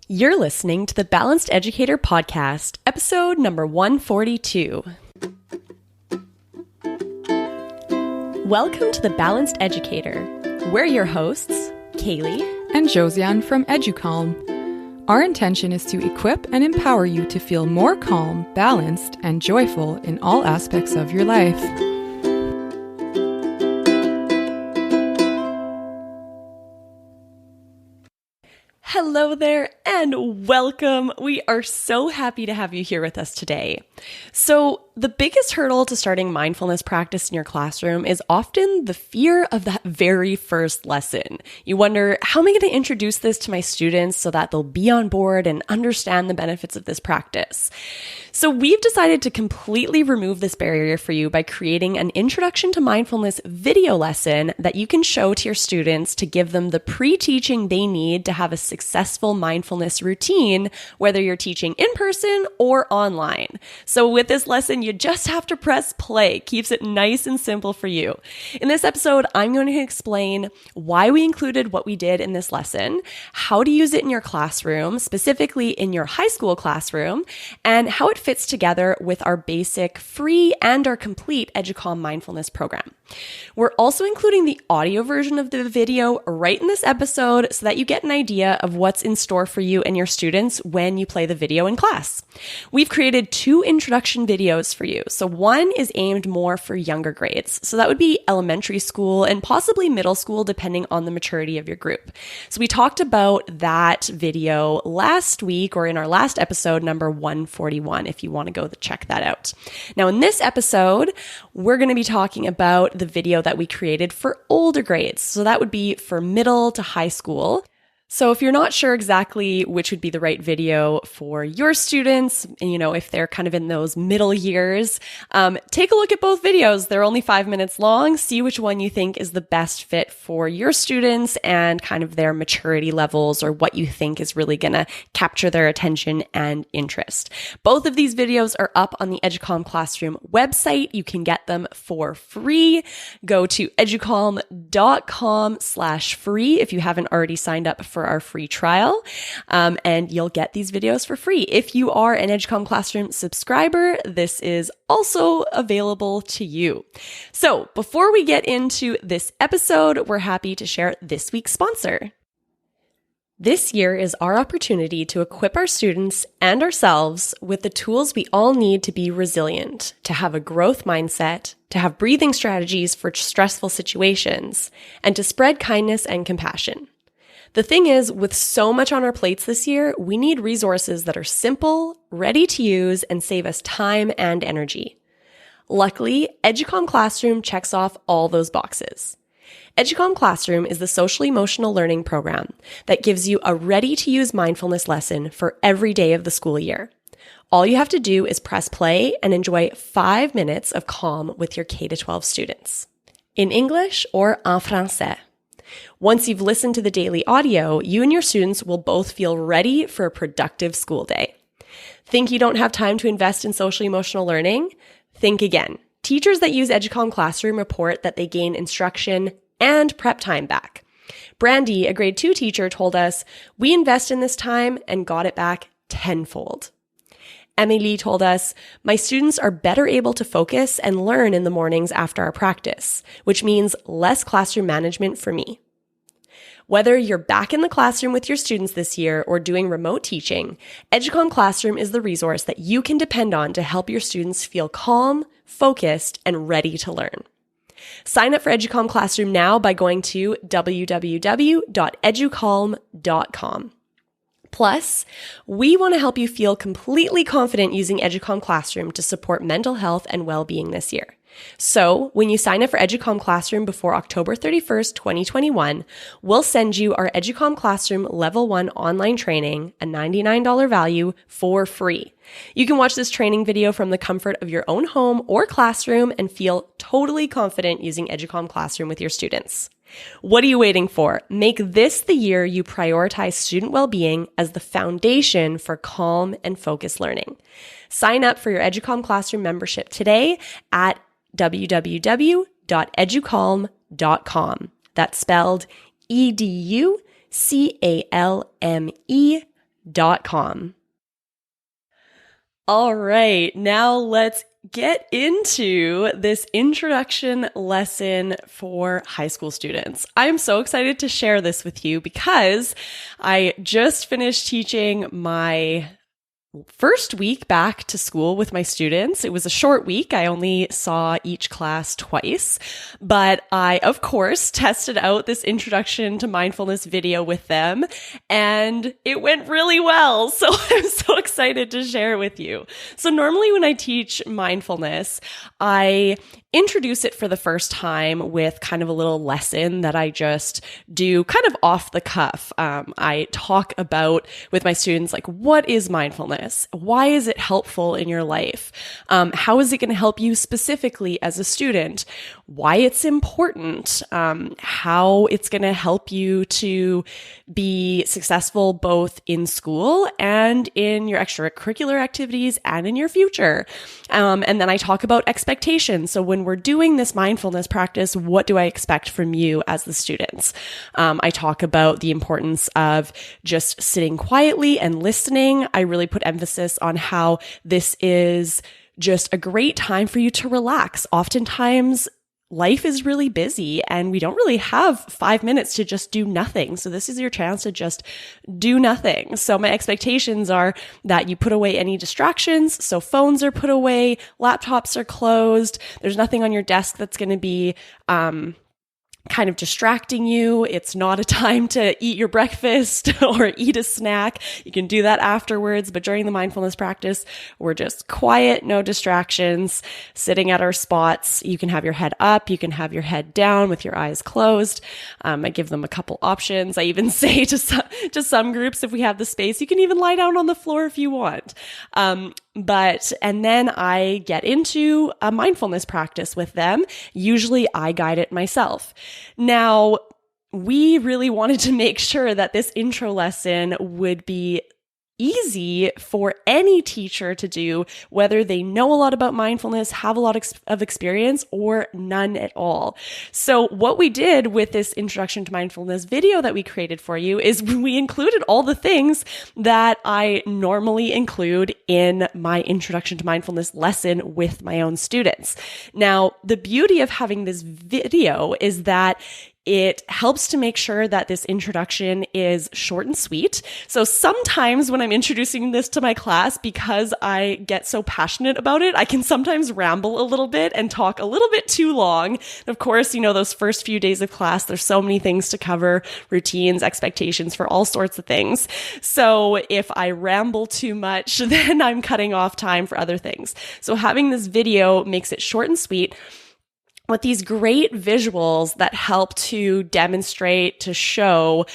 You're listening to the Balanced Educator Podcast, episode number 142. Welcome to the Balanced Educator. We're your hosts, Kaylee and Josiane from Educalme. Our intention is to equip and empower you to feel more calm, balanced, and joyful in all aspects of your life. Hello there and welcome. We are so happy to have you here with us today. So, the biggest hurdle to starting mindfulness practice in your classroom is often the fear of that very first lesson. You wonder, how am I going to introduce this to my students so that they'll be on board and understand the benefits of this practice? So we've decided to completely remove this barrier for you by creating an Introduction to Mindfulness video lesson that you can show to your students to give them the pre-teaching they need to have a successful mindfulness routine, whether you're teaching in person or online. So with this lesson, you just have to press play. Keeps it nice and simple for you. In this episode, I'm going to explain why we included what we did in this lesson, how to use it in your classroom, specifically in your high school classroom, and how it fits together with our basic free and our complete Educalme mindfulness program. We're also including the audio version of the video right in this episode so that you get an idea of what's in store for you and your students when you play the video in class. We've created 2 introduction videos for you. So one is aimed more for younger grades. So that would be elementary school and possibly middle school, depending on the maturity of your group. So we talked about that video last week or in our last episode, number 141, if you want to go check that out. Now, in this episode, we're going to be talking about the video that we created for older grades. So that would be for middle to high school. So if you're not sure exactly which would be the right video for your students, if they're kind of in those middle years, take a look at both videos. They're only 5 minutes long. See which one you think is the best fit for your students and kind of their maturity levels or what you think is really going to capture their attention and interest. Both of these videos are up on the Educalme Classroom website. You can get them for free. Go to educalme.com/free if you haven't already signed up for our free trial, and you'll get these videos for free. If you are an Educalme Classroom subscriber, this is also available to you. So before we get into this episode, we're happy to share this week's sponsor. This year is our opportunity to equip our students and ourselves with the tools we all need to be resilient, to have a growth mindset, to have breathing strategies for stressful situations, and to spread kindness and compassion. The thing is, with so much on our plates this year, we need resources that are simple, ready to use, and save us time and energy. Luckily, Educalme Classroom checks off all those boxes. Educalme Classroom is the social-emotional learning program that gives you a ready-to-use mindfulness lesson for every day of the school year. All you have to do is press play and enjoy 5 minutes of calm with your K-12 students, in English or en français. Once you've listened to the daily audio, you and your students will both feel ready for a productive school day. Think you don't have time to invest in social-emotional learning? Think again. Teachers that use Educalme Classroom report that they gain instruction and prep time back. Brandy, a grade 2 teacher, told us, "We invest in this time and got it back tenfold." Emily told us, "My students are better able to focus and learn in the mornings after our practice, which means less classroom management for me." Whether you're back in the classroom with your students this year or doing remote teaching, Educalme Classroom is the resource that you can depend on to help your students feel calm, focused, and ready to learn. Sign up for Educalme Classroom now by going to www.educalme.com. Plus, we want to help you feel completely confident using Educalme Classroom to support mental health and well-being this year. So, when you sign up for Educalme Classroom before October 31st, 2021, we'll send you our Educalme Classroom Level 1 online training, a $99 value, for free. You can watch this training video from the comfort of your own home or classroom and feel totally confident using Educalme Classroom with your students. What are you waiting for? Make this the year you prioritize student well-being as the foundation for calm and focused learning. Sign up for your Educalme Classroom membership today at www.educalme.com. That's spelled EDUCALME All right, now let's get into this introduction lesson for high school students. I'm so excited to share this with you because I just finished teaching my first week back to school with my students. It was a short week. I only saw each class twice, but I, of course, tested out this introduction to mindfulness video with them, and it went really well. So I'm so excited to share it with you. So normally when I teach mindfulness, I introduce it for the first time with kind of a little lesson that I just do kind of off the cuff. I talk about with my students, like, what is mindfulness? Why is it helpful in your life? How is it going to help you specifically as a student? Why it's important? How it's going to help you to be successful both in school and in your extracurricular activities and in your future. And then I talk about expectations. So when we're doing this mindfulness practice, what do I expect from you as the students? I talk about the importance of just sitting quietly and listening. I really put emphasis on how this is just a great time for you to relax. Oftentimes, life is really busy and we don't really have 5 minutes to just do nothing. So this is your chance to just do nothing. So my expectations are that you put away any distractions. So phones are put away, laptops are closed. There's nothing on your desk that's going to be, kind of distracting you. It's not a time to eat your breakfast or eat a snack. You can do that afterwards, but during the mindfulness practice, we're just quiet, no distractions, sitting at our spots. You can have your head up, you can have your head down with your eyes closed. I give them a couple options. I even say to some groups, if we have the space, you can even lie down on the floor if you want. And then I get into a mindfulness practice with them. Usually I guide it myself. Now, we really wanted to make sure that this intro lesson would be easy for any teacher to do, whether they know a lot about mindfulness, have a lot of experience, or none at all. So what we did with this introduction to mindfulness video that we created for you is we included all the things that I normally include in my introduction to mindfulness lesson with my own students. Now, the beauty of having this video is that it helps to make sure that this introduction is short and sweet. So sometimes when I'm introducing this to my class, because I get so passionate about it, I can sometimes ramble a little bit and talk a little bit too long. Of course, those first few days of class, there's so many things to cover, routines, expectations for all sorts of things. So if I ramble too much, then I'm cutting off time for other things. So having this video makes it short and sweet, with these great visuals that help to demonstrate, to show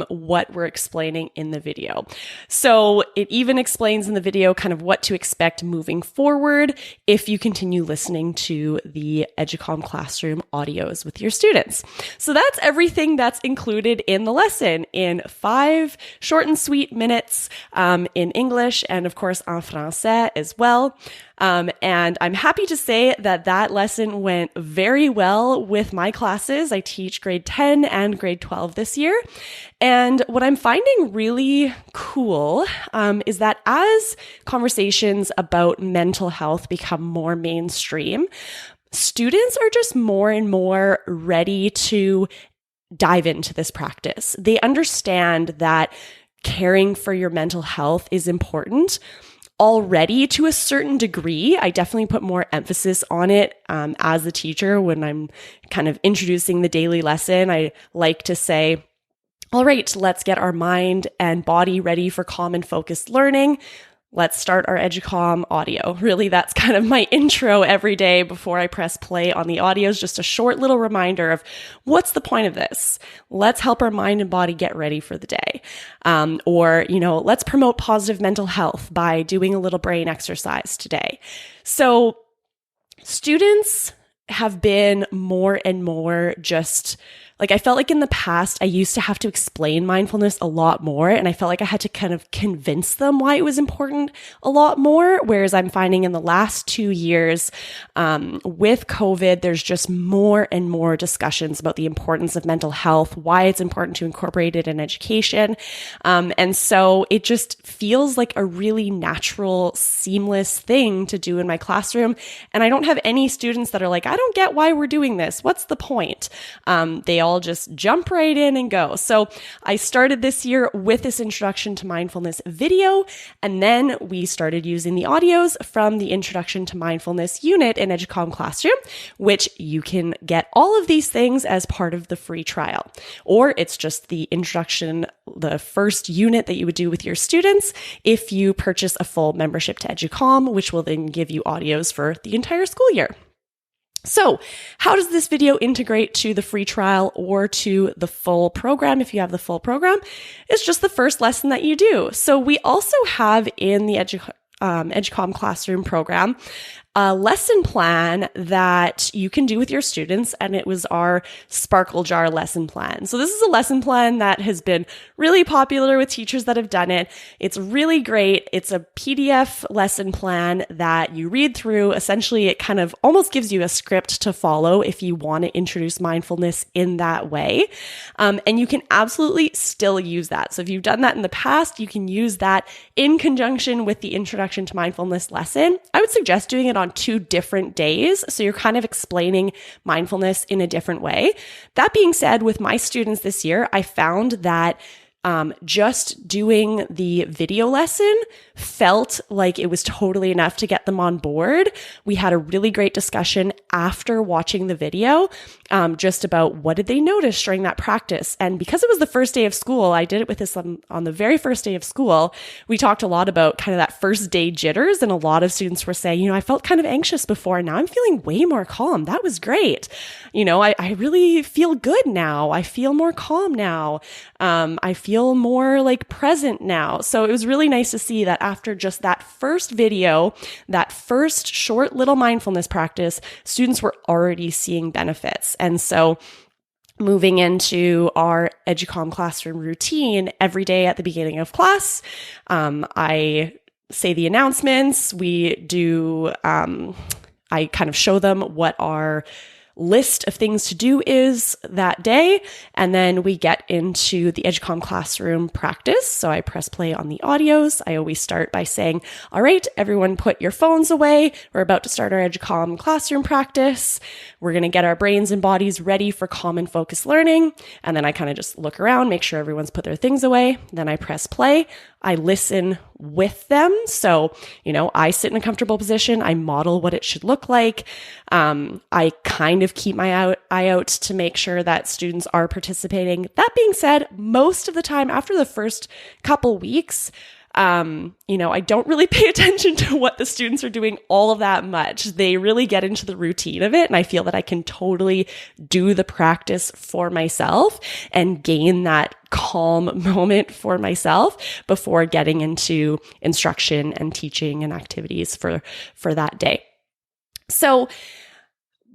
what we're explaining in the video. So it even explains in the video kind of what to expect moving forward if you continue listening to the Educalme Classroom audios with your students. So that's everything that's included in the lesson in 5 short and sweet minutes in English and of course en français as well. And I'm happy to say that lesson went very well with my classes. I teach grade 10 and grade 12 this year. And what I'm finding really cool is that as conversations about mental health become more mainstream, students are just more and more ready to dive into this practice. They understand that caring for your mental health is important already to a certain degree. I definitely put more emphasis on it as a teacher when I'm kind of introducing the daily lesson. I like to say, all right, let's get our mind and body ready for calm and focused learning. Let's start our Educalme audio. Really, that's kind of my intro every day before I press play on the audios, just a short little reminder of what's the point of this? Let's help our mind and body get ready for the day. Let's promote positive mental health by doing a little brain exercise today. So students have been more and more just Like I felt like in the past, I used to have to explain mindfulness a lot more, and I felt like I had to kind of convince them why it was important a lot more. Whereas I'm finding in the last 2 years, with COVID, there's just more and more discussions about the importance of mental health, why it's important to incorporate it in education. And so it just feels like a really natural, seamless thing to do in my classroom. And I don't have any students that are like, I don't get why we're doing this. What's the point? They all just jump right in and go. So I started this year with this introduction to mindfulness video, and then we started using the audios from the introduction to mindfulness unit in Educalme Classroom, which you can get all of these things as part of the free trial. Or it's just the introduction, the first unit that you would do with your students if you purchase a full membership to Educalme, which will then give you audios for the entire school year. So how does this video integrate to the free trial or to the full program? If you have the full program, it's just the first lesson that you do. So we also have in the Educalme Classroom program a lesson plan that you can do with your students, and it was our Sparkle Jar lesson plan. So this is a lesson plan that has been really popular with teachers that have done it. It's really great. It's a PDF lesson plan that you read through. Essentially, it kind of almost gives you a script to follow if you want to introduce mindfulness in that way. And you can absolutely still use that. So if you've done that in the past, you can use that in conjunction with the introduction to mindfulness lesson. I would suggest doing it on 2 different days. So you're kind of explaining mindfulness in a different way. That being said, with my students this year, I found that just doing the video lesson felt like it was totally enough to get them on board. We had a really great discussion after watching the video, just about what did they notice during that practice. And because it was the first day of school, I did it with this on the very first day of school. We talked a lot about kind of that first day jitters, and a lot of students were saying, I felt kind of anxious before, and now I'm feeling way more calm. That was great. I really feel good now. I feel more calm now. I feel more like present now. So it was really nice to see that after just that first video, that first short little mindfulness practice, students were already seeing benefits. And so moving into our Educalme Classroom routine every day at the beginning of class, I say the announcements. We do, I kind of show them what our list of things to do is that day. And then we get into the Educalme Classroom practice. So I press play on the audios. I always start by saying, all right, everyone put your phones away. We're about to start our Educalme Classroom practice. We're going to get our brains and bodies ready for calm and focused learning. And then I kind of just look around, make sure everyone's put their things away. Then I press play. I listen with them. So, I sit in a comfortable position. I model what it should look like. I kind of keep my eye out to make sure that students are participating. That being said, most of the time after the first couple weeks, I don't really pay attention to what the students are doing all of that much. They really get into the routine of it. And I feel that I can totally do the practice for myself and gain that calm moment for myself before getting into instruction and teaching and activities for that day. So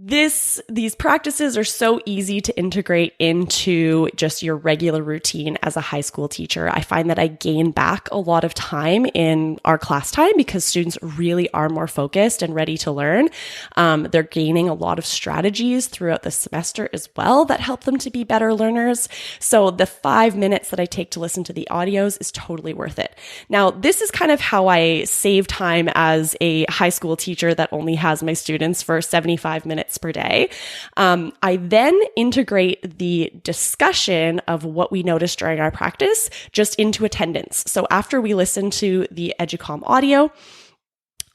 these practices are so easy to integrate into just your regular routine as a high school teacher. I find that I gain back a lot of time in our class time because students really are more focused and ready to learn. They're gaining a lot of strategies throughout the semester as well that help them to be better learners. So the 5 minutes that I take to listen to the audios is totally worth it. Now, this is kind of how I save time as a high school teacher that only has my students for 75 minutes per day. I then integrate the discussion of what we noticed during our practice just into attendance. So after we listen to the Educalme audio,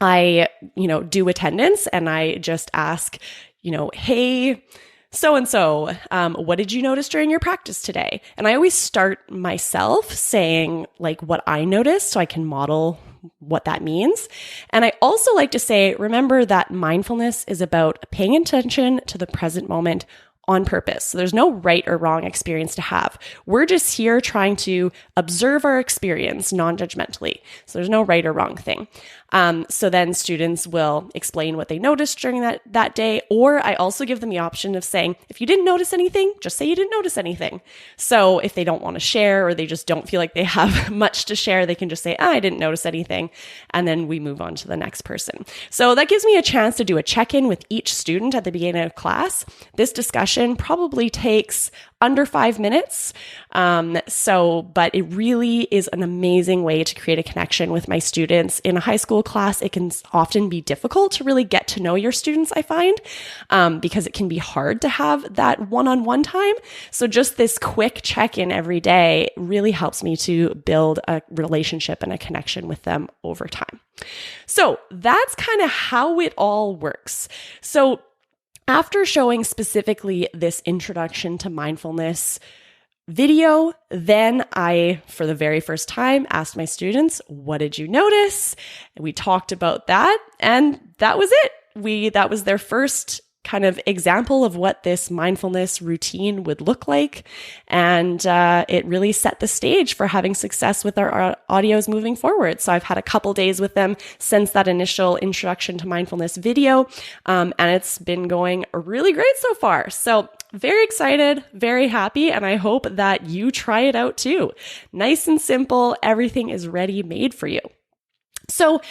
I, do attendance and I just ask, hey, so-and-so, what did you notice during your practice today? And I always start myself saying like what I noticed so I can model what that means. And I also like to say, remember that mindfulness is about paying attention to the present moment on purpose. So there's no right or wrong experience to have. We're just here trying to observe our experience non-judgmentally. So there's no right or wrong thing. So then students will explain what they noticed during that day. Or I also give them the option of saying, if you didn't notice anything, just say you didn't notice anything. So if they don't want to share, or they just don't feel like they have much to share, they can just say, I didn't notice anything. And then we move on to the next person. So that gives me a chance to do a check-in with each student at the beginning of class. This discussion probably takes under 5 minutes. But it really is an amazing way to create a connection with my students. In a high school class, it can often be difficult to really get to know your students, I find, because it can be hard to have that one-on-one time. So just this quick check-in every day really helps me to build a relationship and a connection with them over time. So that's kind of how it all works. So after showing specifically this introduction to mindfulness video, then I, for the very first time, asked my students, what did you notice? And we talked about that, and that was it. That was their first kind of example of what this mindfulness routine would look like. And it really set the stage for having success with our audios moving forward. So I've had a couple days with them since that initial introduction to mindfulness video. And it's been going really great so far. So very excited, very happy, and I hope that you try it out too. Nice and simple. Everything is ready made for you. So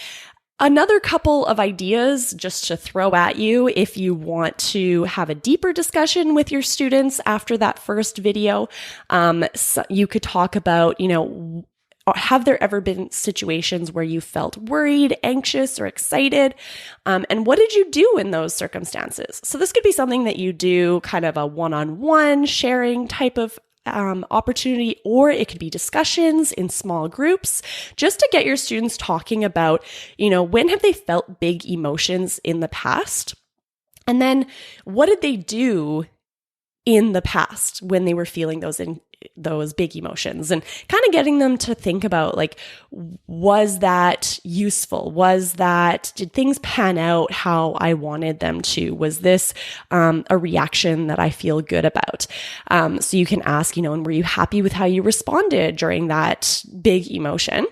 another couple of ideas just to throw at you if you want to have a deeper discussion with your students after that first video. So you could talk about, have there ever been situations where you felt worried, anxious, or excited? And what did you do in those circumstances? So this could be something that you do kind of a one-on-one sharing type of opportunity, or it could be discussions in small groups, just to get your students talking about, when have they felt big emotions in the past? And then what did they do in the past when they were feeling those big emotions, and kind of getting them to think about, like, was that useful? Did things pan out how I wanted them to? Was this a reaction that I feel good about? So you can ask, and were you happy with how you responded during that big emotion?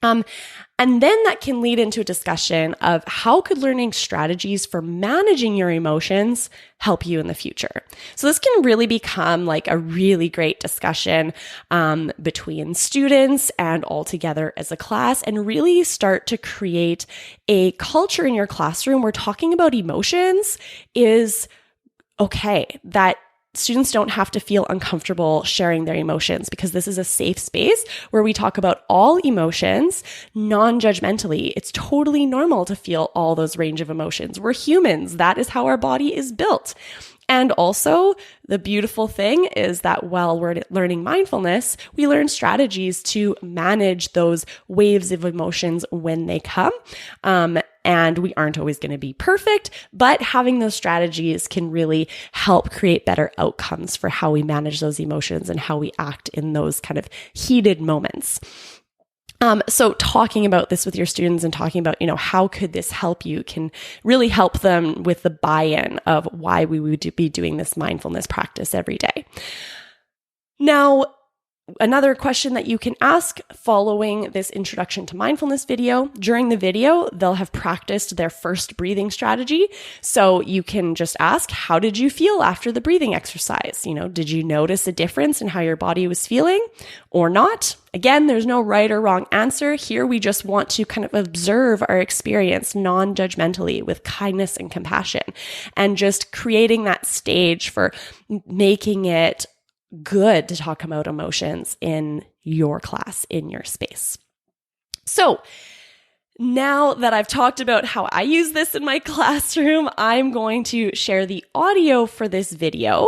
And then that can lead into a discussion of how could learning strategies for managing your emotions help you in the future. So this can really become like a really great discussion between students and all together as a class, and really start to create a culture in your classroom where talking about emotions is okay, that students don't have to feel uncomfortable sharing their emotions, because this is a safe space where we talk about all emotions non-judgmentally. It's totally normal to feel all those range of emotions. We're humans. That is how our body is built. And also, the beautiful thing is that while we're learning mindfulness, we learn strategies to manage those waves of emotions when they come. And we aren't always going to be perfect, but having those strategies can really help create better outcomes for how we manage those emotions and how we act in those kind of heated moments. So talking about this with your students and talking about, how could this help you can really help them with the buy-in of why we would be doing this mindfulness practice every day. Now, another question that you can ask following this introduction to mindfulness video, during the video, they'll have practiced their first breathing strategy. So you can just ask, how did you feel after the breathing exercise? Did you notice a difference in how your body was feeling or not? Again, there's no right or wrong answer. Here, we just want to kind of observe our experience non-judgmentally with kindness and compassion, and just creating that stage for making it good to talk about emotions in your class, in your space. So now that I've talked about how I use this in my classroom, I'm going to share the audio for this video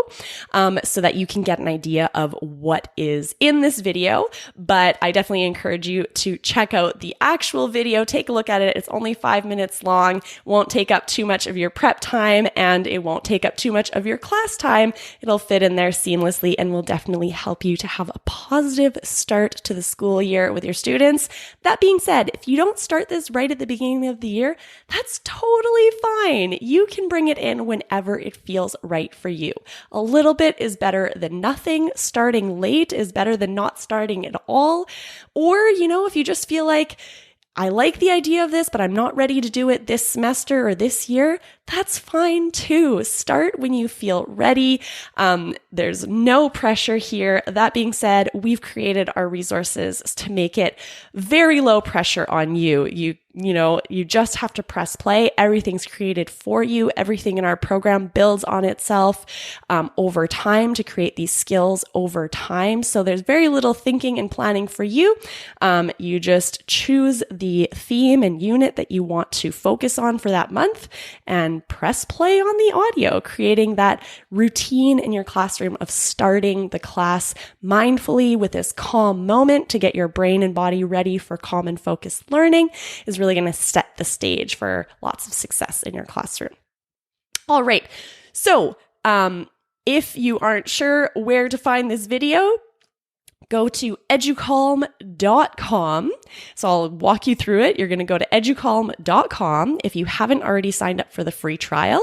so that you can get an idea of what is in this video. But I definitely encourage you to check out the actual video. Take a look at it. It's only 5 minutes long, won't take up too much of your prep time, and it won't take up too much of your class time. It'll fit in there seamlessly and will definitely help you to have a positive start to the school year with your students. That being said, if you don't start this this right at the beginning of the year, that's totally fine. You can bring it in whenever it feels right for you. A little bit is better than nothing. Starting late is better than not starting at all. Or, if you just feel like, I like the idea of this, but I'm not ready to do it this semester or this year, that's fine too. Start when you feel ready. There's no pressure here. That being said, we've created our resources to make it very low pressure on you. You just have to press play. Everything's created for you. Everything in our program builds on itself over time to create these skills over time. So there's very little thinking and planning for you. You just choose the theme and unit that you want to focus on for that month and press play on the audio, creating that routine in your classroom of starting the class mindfully with this calm moment to get your brain and body ready for calm and focused learning is really going to set the stage for lots of success in your classroom. All right. So, if you aren't sure where to find this video, go to educalme.com. So I'll walk you through it. You're going to go to educalme.com. If you haven't already signed up for the free trial,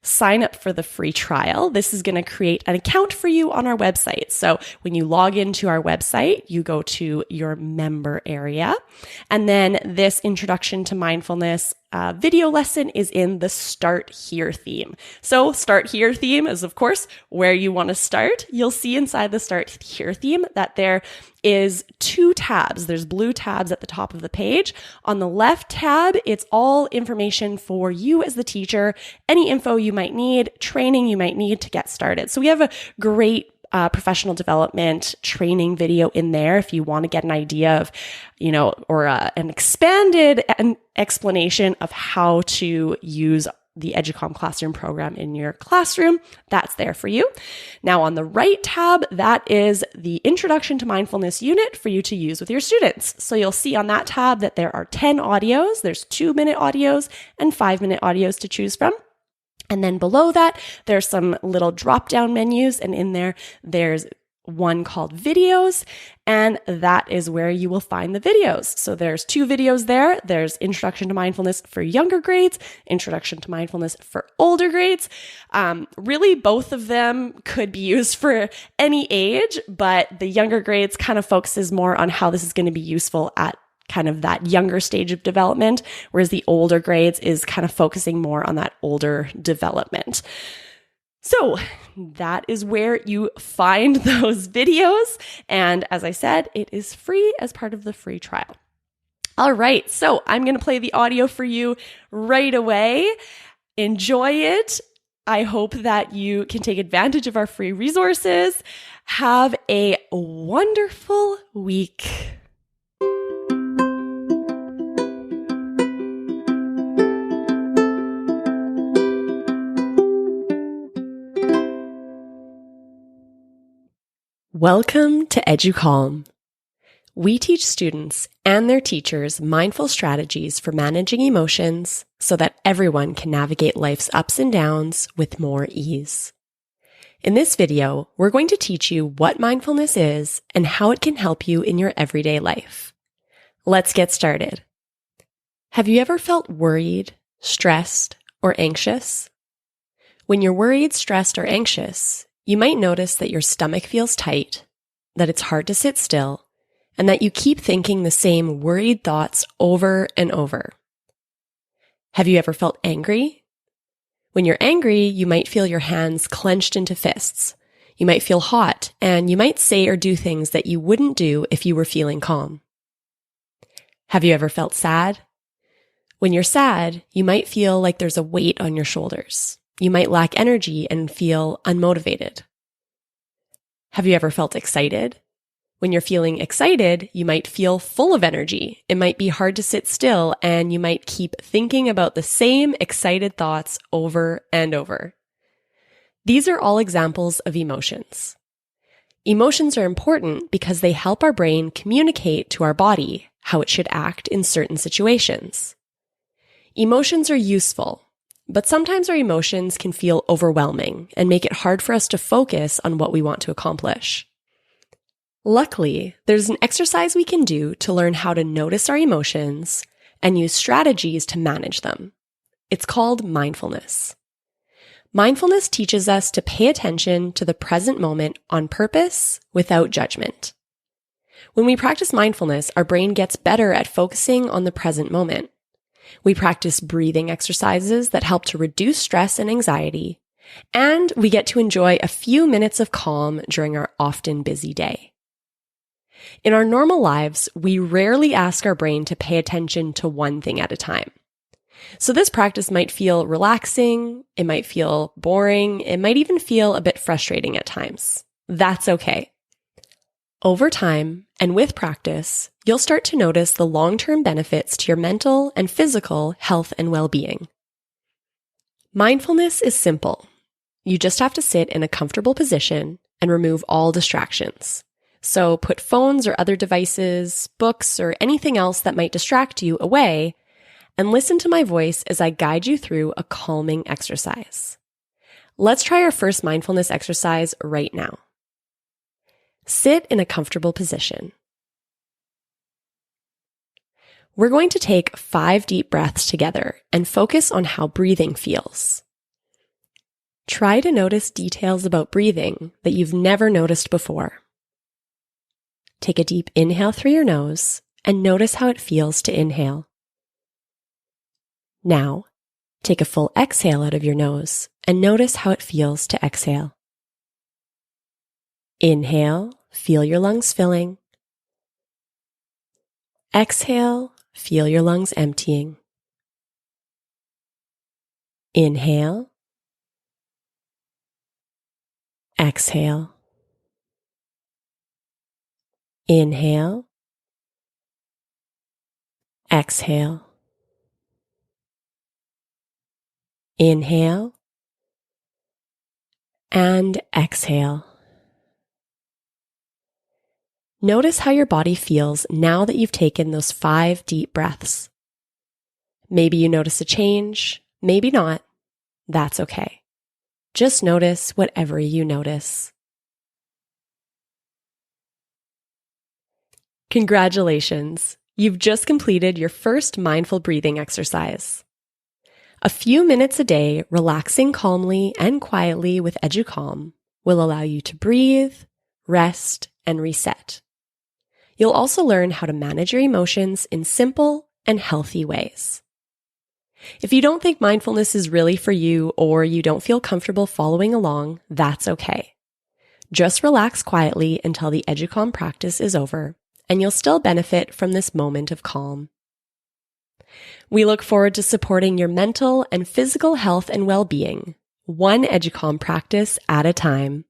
sign up for the free trial. This is going to create an account for you on our website. So when you log into our website, you go to your member area. And then this introduction to mindfulness video lesson is in the Start Here theme. So Start Here theme is, of course, where you want to start. You'll see inside the Start Here theme that there is 2 tabs. There's blue tabs at the top of the page. On the left tab, it's all information for you as the teacher, any info you might need, training you might need to get started. So we have a great professional development training video in there if you want to get an idea of, or an expanded explanation of how to use the Educalme Classroom program in your classroom. That's there for you. Now on the right tab, that is the Introduction to Mindfulness unit for you to use with your students. So you'll see on that tab that there are 10 audios. There's 2-minute audios and 5-minute audios to choose from. And then below that, there's some little drop-down menus, and in there's one called videos, and that is where you will find the videos. So there's 2 videos there. There's Introduction to Mindfulness for younger grades, Introduction to Mindfulness for older grades. Really, both of them could be used for any age, but the younger grades kind of focuses more on how this is going to be useful at kind of that younger stage of development, whereas the older grades is kind of focusing more on that older development. So that is where you find those videos. And as I said, it is free as part of the free trial. All right. So I'm going to play the audio for you right away. Enjoy it. I hope that you can take advantage of our free resources. Have a wonderful week. Welcome to Educalme. We teach students and their teachers mindful strategies for managing emotions so that everyone can navigate life's ups and downs with more ease. In this video, we're going to teach you what mindfulness is and how it can help you in your everyday life. Let's get started. Have you ever felt worried, stressed, or anxious? When you're worried, stressed, or anxious, you might notice that your stomach feels tight, that it's hard to sit still, and that you keep thinking the same worried thoughts over and over. Have you ever felt angry? When you're angry, you might feel your hands clenched into fists. You might feel hot, and you might say or do things that you wouldn't do if you were feeling calm. Have you ever felt sad? When you're sad, you might feel like there's a weight on your shoulders. You might lack energy and feel unmotivated. Have you ever felt excited? When you're feeling excited, you might feel full of energy. It might be hard to sit still, and you might keep thinking about the same excited thoughts over and over. These are all examples of emotions. Emotions are important because they help our brain communicate to our body how it should act in certain situations. Emotions are useful, but sometimes our emotions can feel overwhelming and make it hard for us to focus on what we want to accomplish. Luckily, there's an exercise we can do to learn how to notice our emotions and use strategies to manage them. It's called mindfulness. Mindfulness teaches us to pay attention to the present moment on purpose without judgment. When we practice mindfulness, our brain gets better at focusing on the present moment. We practice breathing exercises that help to reduce stress and anxiety, and we get to enjoy a few minutes of calm during our often busy day. In our normal lives, we rarely ask our brain to pay attention to one thing at a time. So this practice might feel relaxing, it might feel boring, it might even feel a bit frustrating at times. That's okay. Over time, and with practice, you'll start to notice the long-term benefits to your mental and physical health and well-being. Mindfulness is simple. You just have to sit in a comfortable position and remove all distractions. So put phones or other devices, books, or anything else that might distract you away, and listen to my voice as I guide you through a calming exercise. Let's try our first mindfulness exercise right now. Sit in a comfortable position. We're going to take 5 deep breaths together and focus on how breathing feels. Try to notice details about breathing that you've never noticed before. Take a deep inhale through your nose and notice how it feels to inhale. Now, take a full exhale out of your nose and notice how it feels to exhale. Inhale, feel your lungs filling. Exhale, feel your lungs emptying. Inhale. Exhale. Inhale. Exhale. Inhale. And exhale. Notice how your body feels now that you've taken those 5 deep breaths. Maybe you notice a change, maybe not. That's okay. Just notice whatever you notice. Congratulations! You've just completed your first mindful breathing exercise. A few minutes a day relaxing calmly and quietly with Educalme will allow you to breathe, rest, and reset. You'll also learn how to manage your emotions in simple and healthy ways. If you don't think mindfulness is really for you or you don't feel comfortable following along, that's okay. Just relax quietly until the Educalme practice is over, and you'll still benefit from this moment of calm. We look forward to supporting your mental and physical health and well-being, one Educalme practice at a time.